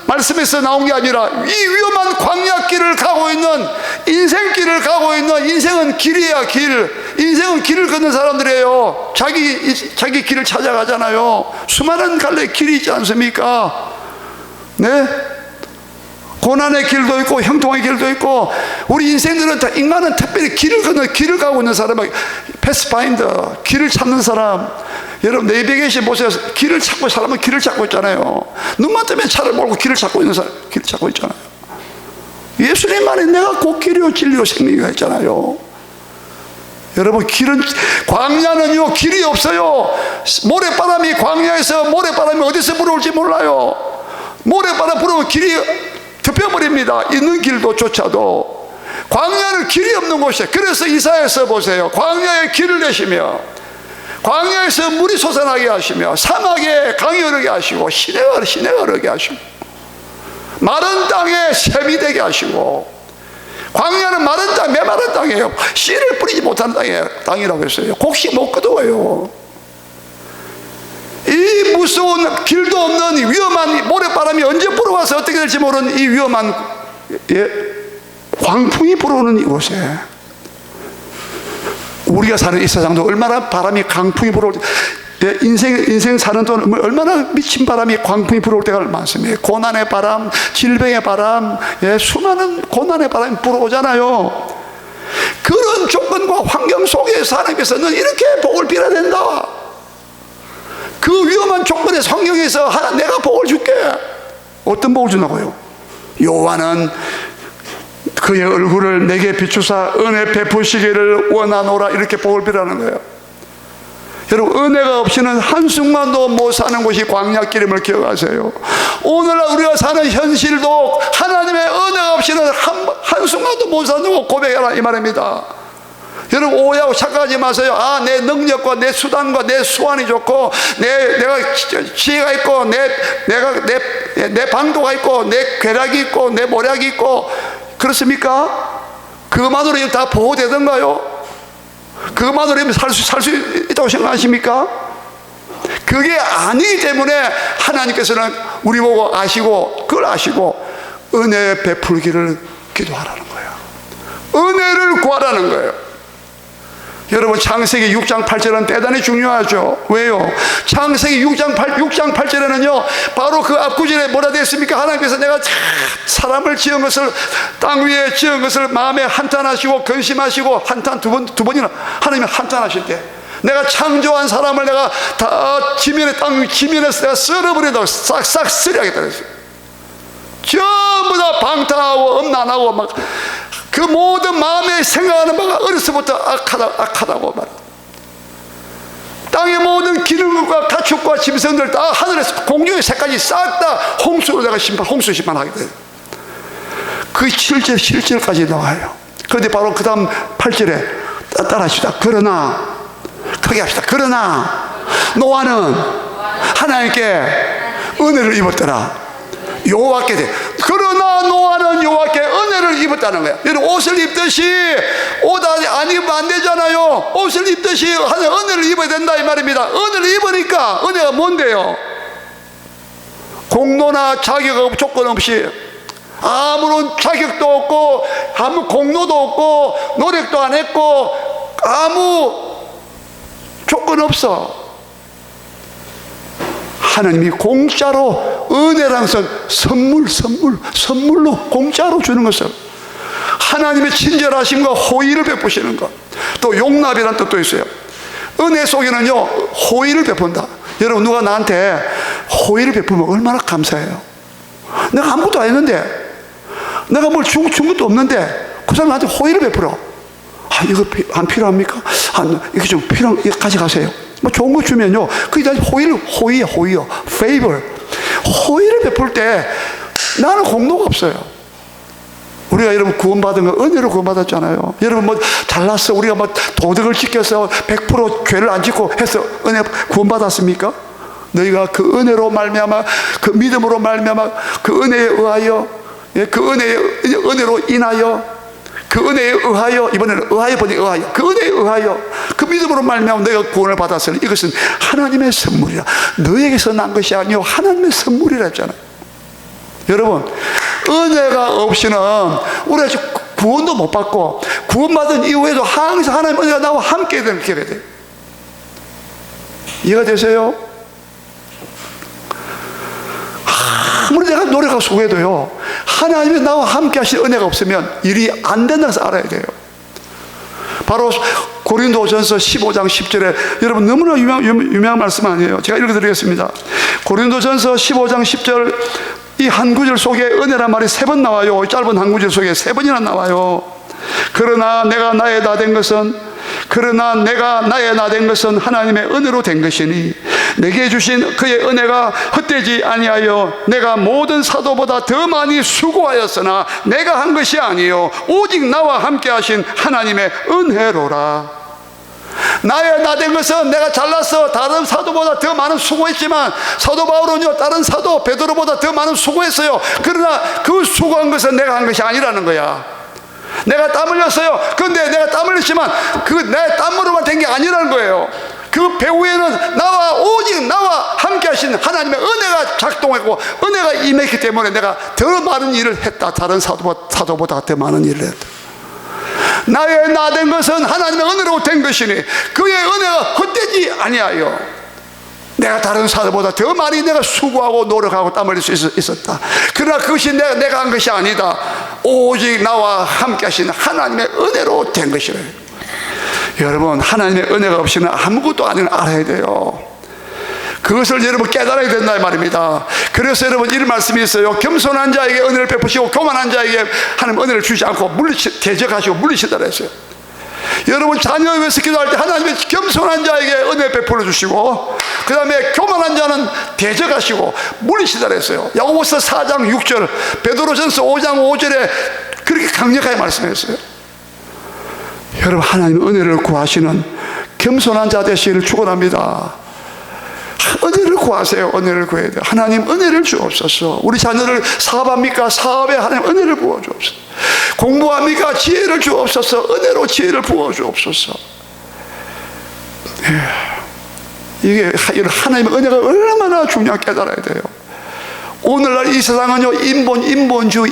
말씀에서 나온 게 아니라 이 위험한 광야길을 가고 있는, 인생길을 가고 있는, 인생은 길이야, 길. 인생은 길을 걷는 사람들이에요. 자기 길을 찾아가잖아요. 수많은 갈래 길이 있지 않습니까? 네? 고난의 길도 있고 형통의 길도 있고, 우리 인생들은 다, 인간은 특별히 길을 가고 있는 사람, 패스파인더, 길을 찾는 사람. 여러분, 내비게이션 보세요. 길을 찾고, 사람은 길을 찾고 있잖아요. 눈만 뜨면 차를 몰고 길을 찾고 있는 사람, 길을 찾고 있잖아요. 예수님만이 내가 곧 길이요 진리요 생명이가 있잖아요. 여러분, 광야는요 길이 없어요. 모래바람이, 광야에서 모래바람이 어디서 불어올지 몰라요. 모래바람 불어오면 길이 덮여버립니다. 있는 길도 조차도. 광야는 길이 없는 곳이에요. 그래서 이사야서 보세요. 광야에 길을 내시며, 광야에서 물이 솟아나게 하시며, 사막에 강이 흐르게 하시고, 시내가 흐르게 하시고, 마른 땅에 샘이 되게 하시고. 광야는 마른 땅, 메마른 땅이에요. 씨를 뿌리지 못하는 땅이라고 했어요. 곡식 못 거두어요. 이 무서운, 길도 없는 위험한 모래바람이 언제 불어와서 어떻게 될지 모르는 이 위험한 광풍이 불어오는 이곳에, 우리가 사는 이 세상도 얼마나 바람이, 강풍이 불어올 때, 인생 사는 동안 얼마나 미친 바람이, 광풍이 불어올 때가 많습니다. 고난의 바람, 질병의 바람, 수많은 고난의 바람이 불어오잖아요. 그런 조건과 환경 속에서 하나님께서는 이렇게 복을 빌어야 된다. 그 위험한 조건의 성경에서 내가 복을 줄게. 어떤 복을 주나고요? 여호와는 그의 얼굴을 내게 비추사 은혜 베푸시기를 원하노라, 이렇게 복을 빌라는 거예요. 여러분, 은혜가 없이는 한순간도 못 사는 곳이 광야길임을 기억하세요. 오늘날 우리가 사는 현실도 하나님의 은혜가 없이는 한순간도 못 사는 곳 고백해라, 이 말입니다. 여러분, 오해하고 착각하지 마세요. 내 능력과 내 수단과 내 수완이 좋고, 내가 지혜가 있고, 내 방도가 있고, 내 괴락이 있고, 내 모략이 있고, 그렇습니까? 그것만으로 다 보호되던가요? 그것만으로 살 수 있다고 생각하십니까? 그게 아니기 때문에 하나님께서는 우리 보고 아시고, 그걸 아시고 은혜 베풀기를 기도하라는 거예요. 은혜를 구하라는 거예요. 여러분, 창세기 6장 8절은 대단히 중요하죠. 왜요? 창세기 6장 8절에는요 바로 그 앞구절에 뭐라 되어 있습니까? 하나님께서 내가 사람을 지은 것을, 땅 위에 지은 것을 마음에 한탄하시고 근심하시고, 한탄 두 번이나 하나님이 한탄하실 때, 내가 창조한 사람을 내가 다 땅 지면에서 내가 썰어버린다고, 싹싹 쓸어야겠다 그랬어요. 전부 다 방탕하고 음란하고 막 그 모든 마음에 생각하는 바가 어려서부터 악하다고 말합니다. 땅의 모든 기름과 가축과 짐승들 다 하늘에서, 공중의 새까지 싹 다 홍수로 내가 홍수 심판하게 돼요. 그 7절까지 나와요. 그런데 바로 그 다음 8절에 따라 합시다. 그러나, 크게 합시다. 그러나 노아는 하나님께 은혜를 입었더라. 여호와께 돼. 그러나 노아는 여호와께 은혜를 입었다는 거야. 여러분, 옷을 입듯이 옷 안 입으면 안 되잖아요. 옷을 입듯이 하나님 은혜를 입어야 된다 이 말입니다. 은혜를 입으니까 은혜가 뭔데요? 공로나 자격 조건 없이, 아무런 자격도 없고 아무 공로도 없고 노력도 안 했고 아무 조건 없어. 하나님이 공짜로 은혜라는 것은 선물로 공짜로 주는 것을, 하나님의 친절하심과 호의를 베푸시는 것. 또 용납이라는 뜻도 있어요. 은혜 속에는요 호의를 베푼다. 여러분, 누가 나한테 호의를 베푸면 얼마나 감사해요. 내가 아무것도 안 했는데, 내가 뭘 준 것도 없는데 그 사람 나한테 호의를 베풀어. 이거 안 필요합니까? 이게 좀 필요한, 이거 가져가세요. 뭐 좋은 거 주면요, 그게 다 호의요. favor. 호의를 베풀 때 나는 공로가 없어요. 우리가 여러분 구원받은 거 은혜로 구원받았잖아요. 여러분 뭐 잘났어, 우리가 뭐 도덕을 지켜서 100% 죄를 안 짓고 해서 은혜 구원받았습니까? 너희가 그 은혜로 말미암아, 그 믿음으로 말미암아, 그 은혜에 의하여, 그 은혜로 인하여, 그 은혜에 의하여, 이번에는 의하여 보니 의하여, 그 은혜에 의하여, 그 믿음으로 말미암아 너희가 구원을 받았으니 이것은 하나님의 선물이라. 너에게서 난 것이 아니요 하나님의 선물이라 했잖아요. 여러분, 은혜가 없이는 우리가 구원도 못 받고, 구원받은 이후에도 항상 하나님 은혜가 나와 함께 되는 기회가 돼요. 이해가 되세요? 아무리 내가 노력하고 수고해도요, 하나님이 나와 함께 하신 은혜가 없으면 일이 안 된다는 것을 알아야 돼요. 바로 고린도전서 15장 10절에, 여러분 너무나 유명한 말씀 아니에요? 제가 읽어드리겠습니다. 고린도전서 15장 10절, 이 한 구절 속에 은혜란 말이 3번 나와요. 짧은 한 구절 속에 3번이나 나와요. 그러나 내가 나의 나 된 것은 하나님의 은혜로 된 것이니 내게 주신 그의 은혜가 헛되지 아니하여 내가 모든 사도보다 더 많이 수고하였으나 내가 한 것이 아니요 오직 나와 함께 하신 하나님의 은혜로라. 나의 나 된 것은 내가 잘났어, 다른 사도보다 더 많은 수고했지만, 사도 바울은요 다른 사도 베드로보다 더 많은 수고했어요. 그러나 그 수고한 것은 내가 한 것이 아니라는 거야. 내가 땀 흘렸어요. 그런데 내가 땀 흘렸지만 그 내 땀으로만 된 게 아니라는 거예요. 그 배후에는 오직 나와 함께 하신 하나님의 은혜가 작동했고 은혜가 임했기 때문에 내가 더 많은 일을 했다. 다른 사도보다 더 많은 일을 했다. 나의 나 된 것은 하나님의 은혜로 된 것이니 그의 은혜가 헛되지 아니하여 내가 다른 사도보다 더 많이 내가 수고하고 노력하고 땀 흘릴 수 있었다. 그러나 그것이 내가 한 것이 아니다. 오직 나와 함께 하신 하나님의 은혜로 된 것이래. 여러분, 하나님의 은혜가 없이는 아무것도 아닌 걸 알아야 돼요. 그것을 여러분 깨달아야 된다 이 말입니다. 그래서 여러분 이런 말씀이 있어요. 겸손한 자에게 은혜를 베푸시고 교만한 자에게 하나님 은혜를 주지 않고 대적하시고 물리시더라 했어요. 여러분 자녀를 위해서 기도할 때 하나님의 겸손한 자에게 은혜 베풀어 주시고, 그 다음에 교만한 자는 대적하시고 물리시더라 했어요. 야고보서 4장 6절, 베드로전서 5장 5절에 그렇게 강력하게 말씀했어요. 여러분, 하나님 은혜를 구하시는 겸손한 자 되시기를 축원합니다. 은혜를 구하세요. 은혜를 구해야 돼요. 하나님 은혜를 주옵소서. 우리 자녀를 사업합니까? 사업에 하나님 은혜를 부어 주옵소서. 공부합니까? 지혜를 주옵소서. 은혜로 지혜를 부어 주옵소서. 이게 하나님의 은혜가 얼마나 중요한지 깨달아야 돼요. 오늘날 이 세상은요, 인본주의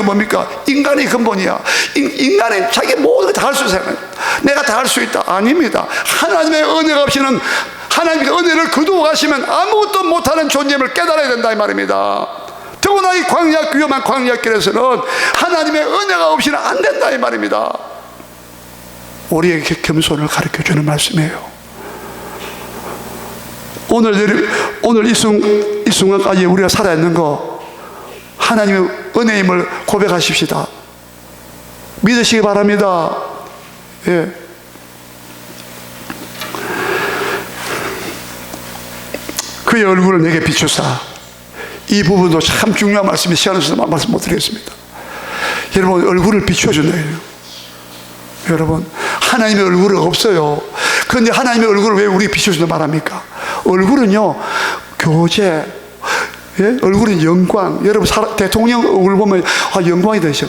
뭡니까? 인간이 근본이야. 인간이 자기 모든 다 할 수 있어요. 내가 다 할 수 있다. 아닙니다. 하나님의 은혜가 없이는, 하나님의 은혜를 거두어 가시면 아무것도 못하는 존재임을 깨달아야 된다 이 말입니다. 더구나 이 위험한 광야길에서는 하나님의 은혜가 없이는 안 된다 이 말입니다. 우리에게 겸손을 가르쳐주는 말씀이에요. 오늘 이 순간까지 우리가 살아있는 거 하나님의 은혜임을 고백하십시다. 믿으시기 바랍니다. 예. 그의 얼굴을 내게 비추사. 이 부분도 참 중요한 말씀이 시간을 주셔서 말씀 못 드리겠습니다. 여러분, 얼굴을 비춰준다. 여러분, 하나님의 얼굴은 없어요. 그런데 하나님의 얼굴을 왜 우리 비춰준다 말합니까? 얼굴은요, 교제, 예? 얼굴은 영광. 여러분, 대통령 얼굴 보면 영광이 되죠.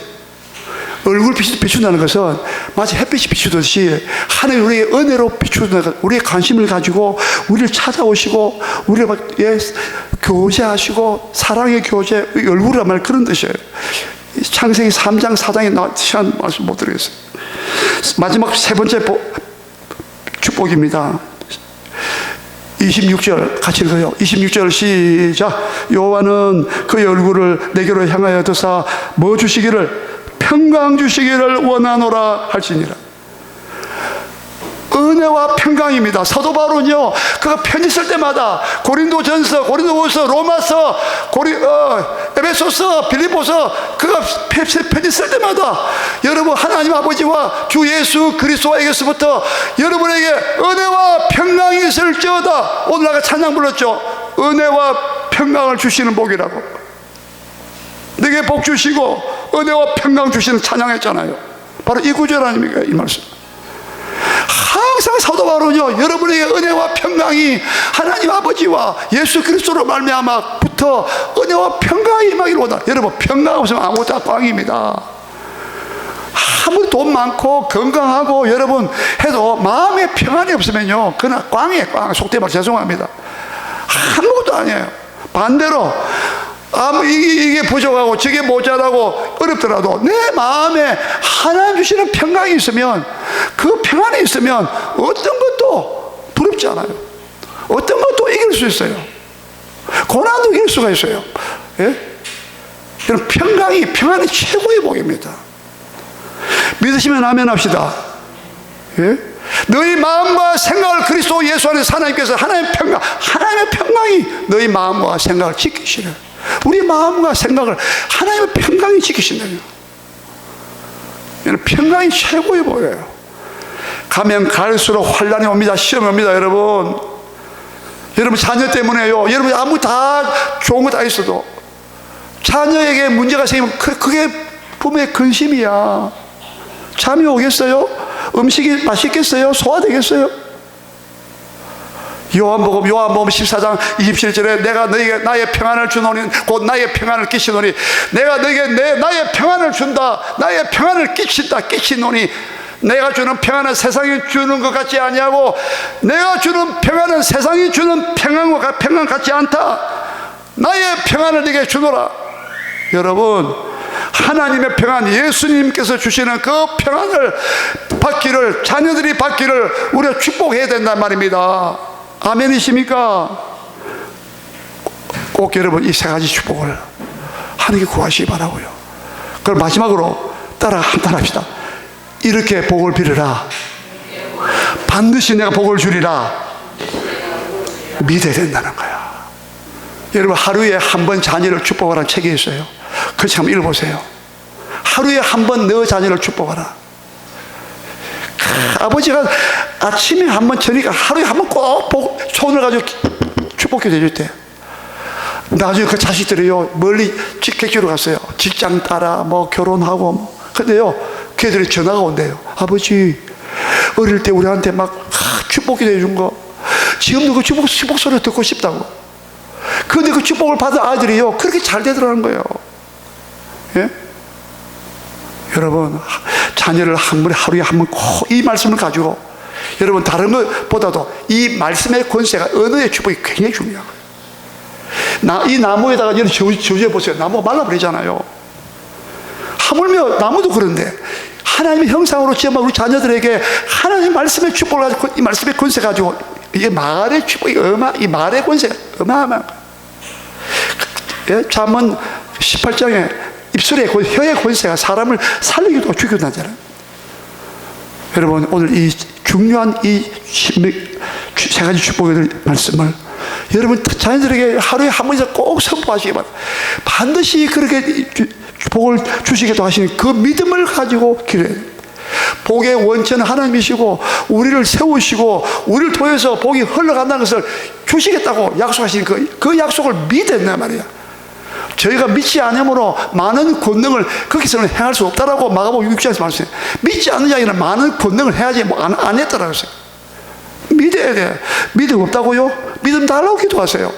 얼굴 비춘다는 것은 마치 햇빛이 비추듯이 하나님 우리의 은혜로 비추는 것, 우리의 관심을 가지고 우리를 찾아오시고 우리를 막, 예, 교제하시고 사랑의 교제, 얼굴이란 말 그런 뜻이에요. 창세기 3장 4장에 시간 말씀 못 드리겠어요. 마지막 세 번째 축복입니다. 26절 같이 읽어요. 26절 시작. 여호와는 그의 얼굴을 내게로 향하여 드사 뭐 주시기를? 평강 주시기를 원하노라 할지니라. 은혜와 평강입니다. 사도 바울은요, 그가 편지 쓸 때마다 고린도전서, 고린도후서, 로마서, 에베소서, 빌립보서, 그가 편지 쓸 때마다 여러분 하나님 아버지와 주 예수 그리스도에게서부터 여러분에게 은혜와 평강이 있을지어다. 오늘 아까 찬양 불렀죠. 은혜와 평강을 주시는 복이라고. 내게 복 주시고 은혜와 평강 주시는 찬양했잖아요. 바로 이 구절 아닙니까? 이 말씀. 항상 사도 바울은요, 여러분에게 은혜와 평강이 하나님 아버지와 예수 그리스도로 말미암아부터 은혜와 평강이 임하기를 원한다. 여러분, 평강 없으면 아무것도 다 꽝입니다. 아무리 돈 많고 건강하고 여러분 해도 마음에 평안이 없으면요, 그건 꽝이에요. 꽝. 속대 말 죄송합니다. 아무것도 아니에요. 반대로 이게 부족하고 저게 모자라고 어렵더라도 내 마음에 하나님 주시는 평강이 있으면, 그 평안이 있으면 어떤 것도 두렵지 않아요. 어떤 것도 이길 수 있어요. 고난도 이길 수가 있어요. 예? 평안이 최고의 복입니다. 믿으시면 아멘 합시다. 예? 너희 마음과 생각을 그리스도 예수 안에서 하나님께서 하나님의 평강이 너희 마음과 생각을 지키시려. 우리 마음과 생각을 하나님의 평강이 지키신다요. 평강이 최고의 복이에요. 가면 갈수록 환난이 옵니다. 시험이 옵니다. 여러분 자녀 때문에요. 여러분 아무 다 좋은 거 다 있어도 자녀에게 문제가 생기면 그게 부모의 근심이야. 잠이 오겠어요? 음식이 맛있겠어요? 소화되겠어요? 요한복음 14장 27절에 내가 너에게 나의 평안을 주노니 곧 나의 평안을 끼치노니, 내가 너에게 나의 평안을 준다. 나의 평안을 끼치노니, 내가 주는 평안은 세상이 주는 것 같지 아니하고 내가 주는 평안은 세상이 주는 평안 같지 않다. 나의 평안을 네게 주노라. 여러분, 하나님의 평안, 예수님께서 주시는 그 평안을 받기를, 자녀들이 받기를 우리가 축복해야 된단 말입니다. 아멘이십니까? 꼭 여러분 이 세 가지 축복을 하나님께 구하시기 바라고요. 그럼 마지막으로 따라합시다. 이렇게 복을 빌으라. 반드시 내가 복을 주리라. 믿어야 된다는 거야. 여러분, 하루에 한 번 자녀를 축복하라는 책이 있어요. 그 책 한번 읽어보세요. 하루에 한 번 너 자녀를 축복하라. 아버지가 아침에 한 번, 저녁에 하루에 한 번 꼭 손을 가지고 축복해 드릴 때, 나중에 그 자식들이요, 멀리 객지로 갔어요. 직장 따라 결혼하고. 근데요, 걔들이 전화가 온대요. 아버지, 어릴 때 우리한테 막 축복해 준 거, 지금도 그 축복 소리 듣고 싶다고. 그런데 그 축복을 받은 아들이요, 그렇게 잘 되더라는 거예요. 예? 여러분, 자녀를 하루에 한 번 꼭 이 말씀을 가지고, 여러분 다른 것보다도 이 말씀의 권세가, 언어의 축복이 굉장히 중요한 거예요. 이 나무에다가 여러분 저주해 보세요. 나무가 말라버리잖아요. 하물며 나무도 그런데 하나님의 형상으로 지어만 우리 자녀들에게 하나님의 말씀의 축복을 가지고, 이 말씀의 권세 가지고, 이게 말의 축복이 이 말의 권세가 어마어마한 거예요. 예? 잠언 18장에 혀의 권세가 사람을 살리기도 죽이기도 하잖아요. 여러분, 오늘 이 중요한 이 세 가지 축복의 말씀을 여러분 자녀들에게 하루에 한 번씩 꼭 선포하시기 바랍니다. 반드시 그렇게 복을 주시기도 하시는 그 믿음을 가지고 기도해야 됩니다. 복의 원천은 하나님이시고 우리를 세우시고 우리를 통해서 복이 흘러간다는 것을 주시겠다고 약속하시는 그 약속을 믿어야 된단 말이야. 저희가 믿지 않으므로 많은 권능을 거기서는 행할 수 없다라고 마가복음 6장에서 말씀해요. 믿지 않는 자에게는 많은 권능을 해야지 안 했다라고 했어요. 믿어야 돼. 믿음 없다고요? 믿음 달라고 기도하세요.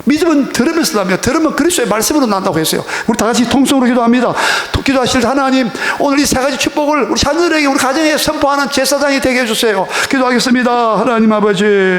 믿음은 들으면서 나며 들으면 그리스도의 말씀으로 난다고 했어요. 우리 다 같이 통성으로 기도합니다. 기도하실 때 하나님, 오늘 이 세 가지 축복을 우리 자녀들에게, 우리 가정에 선포하는 제사장이 되게 해주세요. 기도하겠습니다. 하나님 아버지,